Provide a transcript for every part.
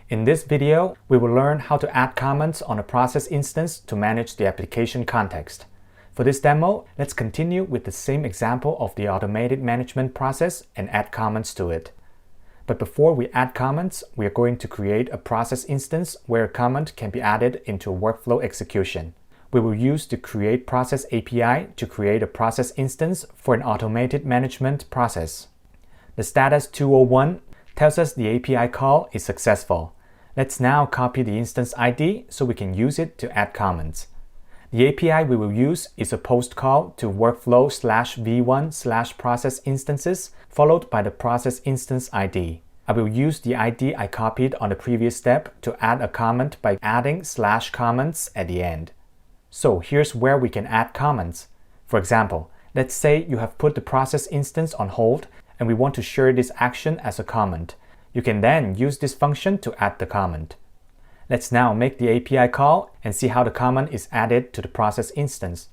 In this video, we will learn how to add comments on a process instance to manage the application context. For this demo, let's continue with the same example of the automated management process and add comments to it. But before we add comments, we are going to create a process instance where a comment can be added into a workflow execution. We will use the Create Process API to create a process instance for an automated management process. The status 201 tells us the API call is successful. Let's now copy the instance ID so we can use it to add comments. The API we will use is a post call to workflow/v1/process instances followed by the process instance ID. I will use the ID I copied on the previous step to add a comment by adding /comments at the end. So here's where we can add comments. For example, let's say you have put the process instance on hold and we want to share this action as a comment. You can then use this function to add the comment. Let's now make the API call and see how the comment is added to the process instance.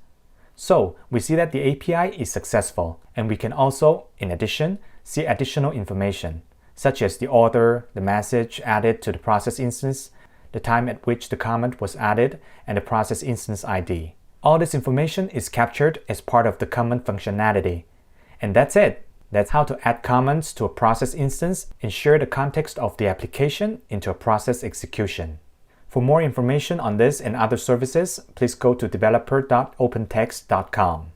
So we see that the API is successful, and we can also, in addition, see additional information, such as the order, the message added to the process instance, the time at which the comment was added, and the process instance ID. All this information is captured as part of the comment functionality. And that's it. That's how to add comments to a process instance and share the context of the application into a process execution. For more information on this and other services, please go to developer.opentext.com.